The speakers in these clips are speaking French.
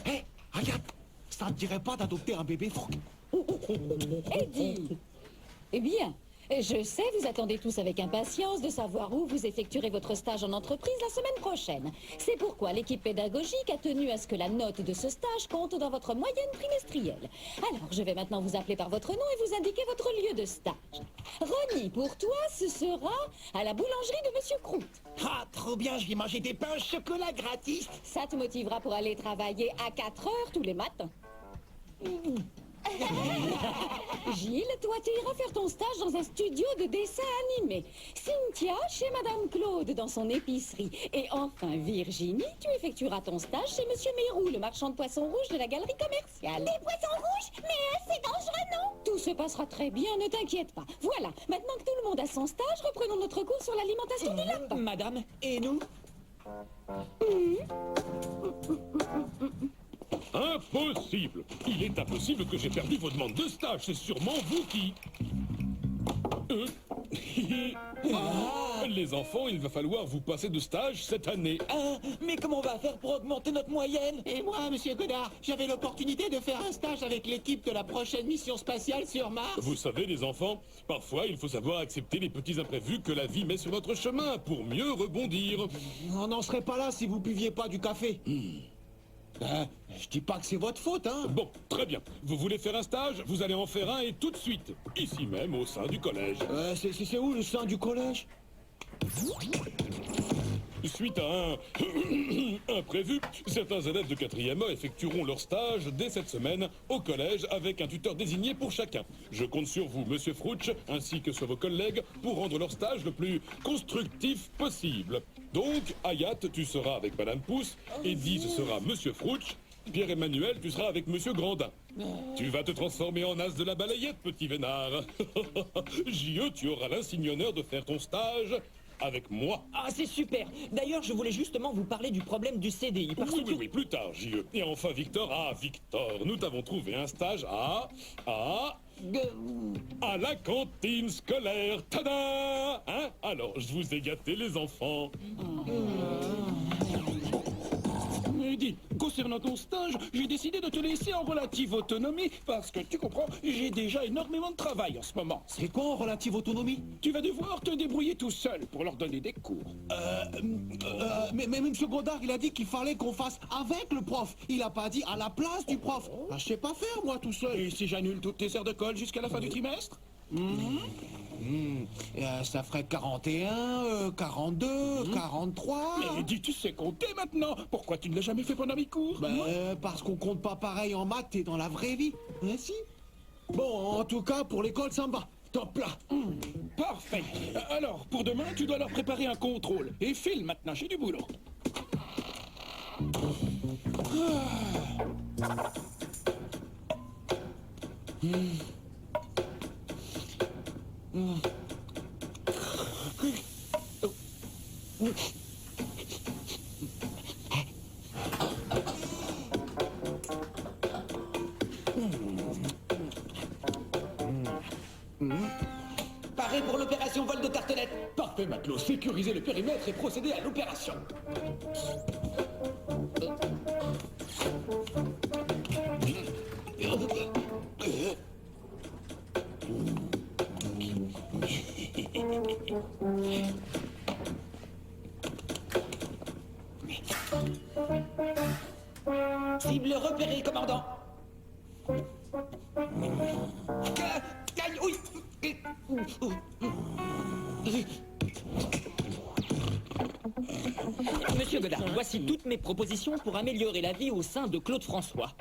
Hé, regarde, ça ne dirait pas d'adopter un bébé phoque. Eddie! Eh bien, je sais, vous attendez tous avec impatience de savoir où vous effectuerez votre stage en entreprise la semaine prochaine. C'est pourquoi l'équipe pédagogique a tenu à ce que la note de ce stage compte dans votre moyenne trimestrielle. Alors, je vais maintenant vous appeler par votre nom et vous indiquer votre lieu de stage. Ronnie, pour toi, ce sera à la boulangerie de Monsieur Croûte. Ah, trop bien, je vais manger des pains au chocolat gratis. Ça te motivera pour aller travailler à 4 heures tous les matins. Gilles, toi, tu iras faire ton stage dans un studio de dessin animé. Cynthia, chez Madame Claude, dans son épicerie. Et enfin, Virginie, tu effectueras ton stage chez Monsieur Mérou, le marchand de poissons rouges de la galerie commerciale. Des poissons rouges? Mais c'est dangereux, non? Tout se passera très bien, ne t'inquiète pas. Voilà, maintenant que tout le monde a son stage, reprenons notre cours sur l'alimentation du lapin. Madame, et nous? Impossible! Il est impossible que j'ai perdu vos demandes de stage. C'est sûrement vous qui... Les enfants, il va falloir vous passer de stage cette année. Ah, mais comment on va faire pour augmenter notre moyenne? Et moi, monsieur Godard, j'avais l'opportunité de faire un stage avec l'équipe de la prochaine mission spatiale sur Mars. Vous savez, les enfants, parfois il faut savoir accepter les petits imprévus que la vie met sur notre chemin pour mieux rebondir. On n'en serait pas là si vous buviez pas du café. Je dis pas que c'est votre faute, hein. Bon, très bien. Vous voulez faire un stage? Vous allez en faire un et tout de suite. Ici même, au sein du collège. C'est où le sein du collège? Suite à un imprévu, certains élèves de 4e A effectueront leur stage dès cette semaine au collège avec un tuteur désigné pour chacun. Je compte sur vous, monsieur Frouch, ainsi que sur vos collègues pour rendre leur stage le plus constructif possible. Donc, Hayat, tu seras avec madame Pouce, Eddie, ce sera monsieur Frouch, Pierre-Emmanuel, tu seras avec monsieur Grandin. Tu vas te transformer en as de la balayette, petit vénard. J.E., tu auras l'insigne honneur de faire ton stage avec moi. Ah, c'est super. D'ailleurs, je voulais justement vous parler du problème du CDI. Parce que... Oui, plus tard, J.E. Et enfin, Victor, Victor, nous t'avons trouvé un stage à la cantine scolaire. Tada! Hein? Alors, je vous ai gâté, les enfants. Eddie, concernant ton stage, j'ai décidé de te laisser en relative autonomie parce que, tu comprends, j'ai déjà énormément de travail en ce moment. C'est quoi en relative autonomie? Tu vas devoir te débrouiller tout seul pour leur donner des cours. Mais monsieur Godard, il a dit qu'il fallait qu'on fasse avec le prof. Il a pas dit à la place du prof. Je sais pas faire, moi, tout seul. Et si j'annule toutes tes heures de colle jusqu'à la fin du trimestre? Ça ferait 41, 42, 43... Mais Eddie, tu sais compter maintenant. Pourquoi tu ne l'as jamais fait pendant mes cours? Parce qu'on compte pas pareil en maths et dans la vraie vie. Hein, si? Bon, en tout cas, pour l'école, ça me va. Top là. Parfait. Alors, pour demain, tu dois leur préparer un contrôle. Et file maintenant, j'ai du boulot. Paré pour l'opération vol de tartelette. Parfait, matelot. Sécurisez le périmètre et procédez à l'opération. Cible repérée, commandant. Oui. Monsieur Godard, voici toutes mes propositions pour améliorer la vie au sein de Claude François.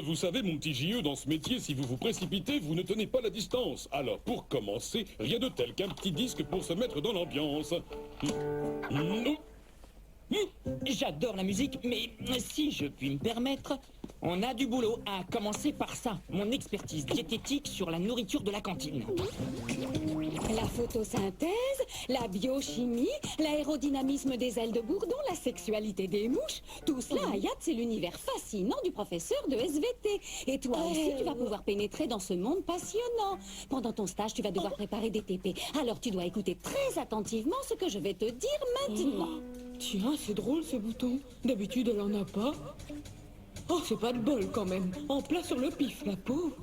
Vous savez, mon petit J.E., dans ce métier, si vous vous précipitez, vous ne tenez pas la distance. Alors, pour commencer, rien de tel qu'un petit disque pour se mettre dans l'ambiance. J'adore la musique, mais si je puis me permettre, on a du boulot, à commencer par ça, mon expertise diététique sur la nourriture de la cantine. La photosynthèse, la biochimie, l'aérodynamisme des ailes de bourdon, la sexualité des mouches, tout cela, Hayat, c'est l'univers fascinant du professeur de SVT. Et toi aussi, tu vas pouvoir pénétrer dans ce monde passionnant. Pendant ton stage, tu vas devoir préparer des TP. Alors tu dois écouter très attentivement ce que je vais te dire maintenant. Tiens, c'est drôle ce bouton. D'habitude, elle en a pas. Oh, c'est pas de bol quand même. En plein sur le pif, la pauvre.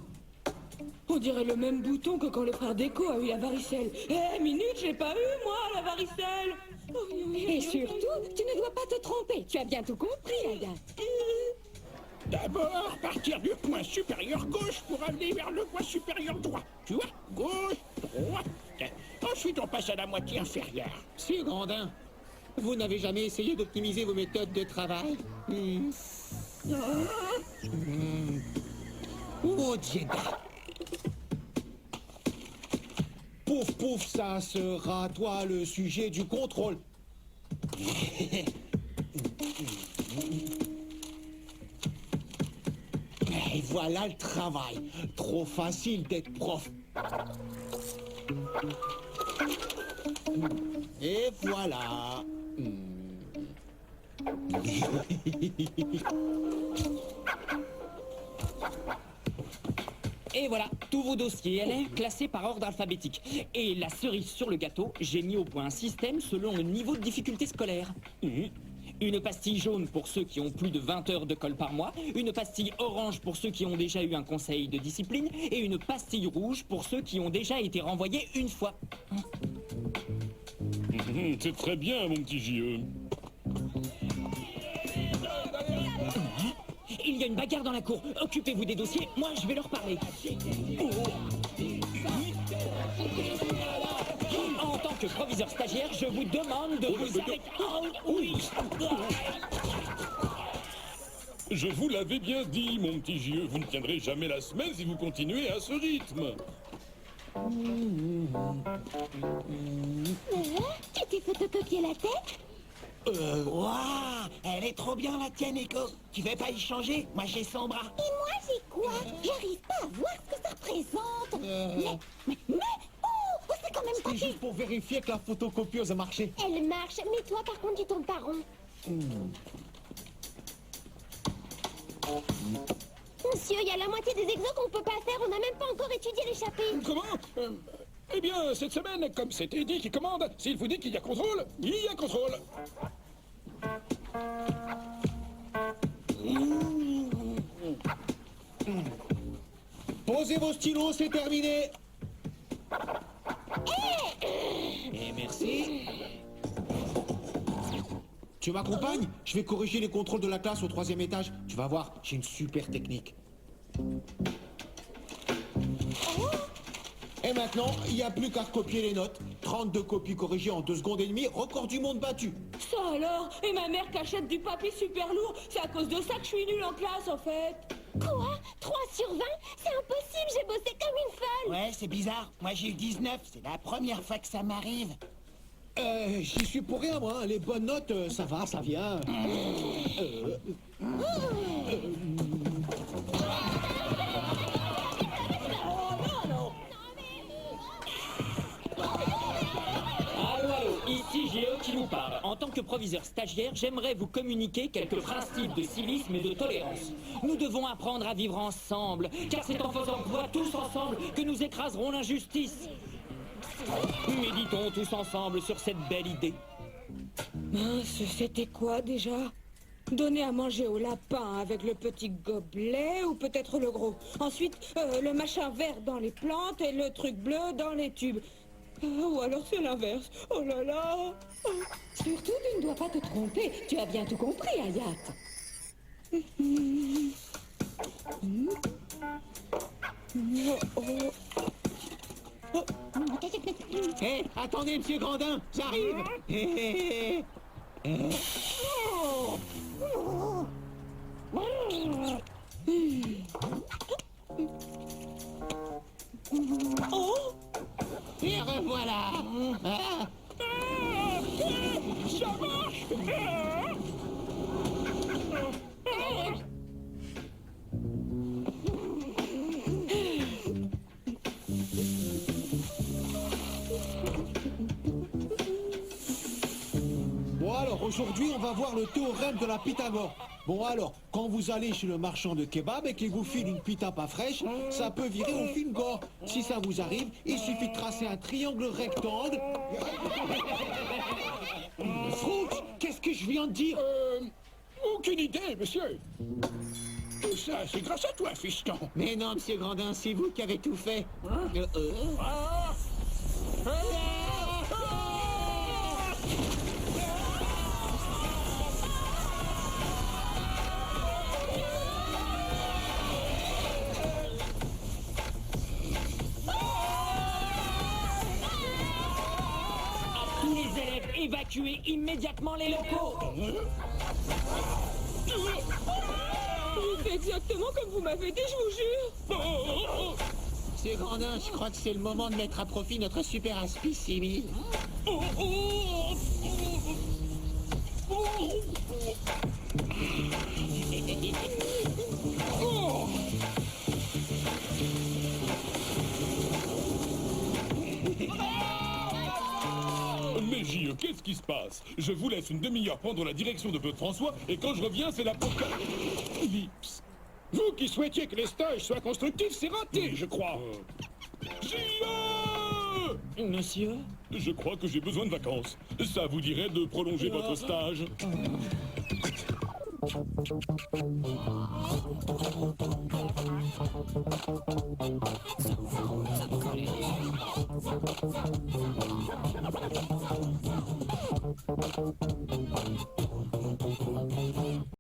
On dirait le même bouton que quand le frère d'Echo a eu la varicelle. Eh, minute, j'ai pas eu, moi, la varicelle. Et surtout, tu ne dois pas te tromper. Tu as bien tout compris, Hayat. D'abord, partir du point supérieur gauche pour aller vers le point supérieur droit. Tu vois? Gauche, droite. Ensuite, on passe à la moitié inférieure. Monsieur Grandin, vous n'avez jamais essayé d'optimiser vos méthodes de travail? Oh, Dieda. Pouf, pouf, ça sera toi le sujet du contrôle. Et voilà le travail. Trop facile d'être prof. Et voilà. Et voilà, tous vos dossiers, elle est classés par ordre alphabétique. Et la cerise sur le gâteau, j'ai mis au point un système selon le niveau de difficulté scolaire. Une pastille jaune pour ceux qui ont plus de 20 heures de colle par mois, une pastille orange pour ceux qui ont déjà eu un conseil de discipline, et une pastille rouge pour ceux qui ont déjà été renvoyés une fois. C'est très bien, mon petit JE. Il y a une bagarre dans la cour. Occupez-vous des dossiers, moi je vais leur parler. En tant que proviseur stagiaire, je vous demande de vous arrêter. Oh, oui. Je vous l'avais bien dit, mon petit JE, vous ne tiendrez jamais la semaine si vous continuez à ce rythme. Tu t'es photocopié la tête? Waouh, elle est trop bien la tienne, Echo. Tu veux pas y changer? Moi j'ai son bras. Et moi, j'ai quoi? J'arrive pas à voir ce que ça représente. Mais, oh, c'est quand même pas C'est juste pour vérifier que la photocopieuse a marché. Elle marche, mais toi, par contre, tu tournes pas rond. Monsieur, il y a la moitié des exos qu'on peut pas faire. On n'a même pas encore étudié l'échappée. Comment? Eh bien, cette semaine, comme c'était Eddie qui commande, s'il vous dit qu'il y a contrôle, il y a contrôle. Posez vos stylos, c'est terminé. Et merci. Tu m'accompagnes? Je vais corriger les contrôles de la classe au 3e étage. Tu vas voir, j'ai une super technique. Et maintenant, il n'y a plus qu'à recopier les notes. 32 copies corrigées en 2 secondes et demie, record du monde battu. Ça alors? Et ma mère qui achète du papier super lourd, c'est à cause de ça que je suis nulle en classe en fait. Quoi? 3 sur 20? C'est impossible, j'ai bossé comme une folle. Ouais, c'est bizarre. Moi j'ai eu 19, c'est la première fois que ça m'arrive. J'y suis pour rien, moi. Les bonnes notes, ça va, ça vient. Allô, ici JE qui vous parle. En tant que proviseur stagiaire, j'aimerais vous communiquer quelques principes de civisme et de tolérance. Nous devons apprendre à vivre ensemble, car c'est en faisant voix tous ensemble que nous écraserons l'injustice. Méditons tous ensemble sur cette belle idée. Mince, c'était quoi déjà? Donner à manger au lapin avec le petit gobelet ou peut-être le gros. Ensuite, le machin vert dans les plantes et le truc bleu dans les tubes. Ou alors c'est l'inverse. Oh là là. Surtout, tu ne dois pas te tromper. Tu as bien tout compris, Hayat. Hé, attendez, monsieur Grandin, j'arrive. Et revoilà. Ça marche. Aujourd'hui, on va voir le théorème de la Pythagore. Bon alors, quand vous allez chez le marchand de kebab et qu'il vous file une pita pas fraîche, ça peut virer au film gore. Si ça vous arrive, il suffit de tracer un triangle rectangle. Frouch, qu'est-ce que je viens de dire? Aucune idée, monsieur. Tout ça, c'est grâce à toi, fiston. Mais non, monsieur Grandin, c'est vous qui avez tout fait. Tous les élèves, évacuez immédiatement les locaux. Il fait exactement comme vous m'avez dit, je vous jure. Monsieur Grandin, je crois que c'est le moment de mettre à profit notre super aspi 6000. Mais J.E., qu'est-ce qui se passe? Je vous laisse une demi-heure prendre la direction de Claude François et quand je reviens, c'est l'apocalypse. Vous qui souhaitiez que les stages soient constructifs, c'est raté, je crois. J.E. Monsieur? Je crois que j'ai besoin de vacances. Ça vous dirait de prolonger votre stage?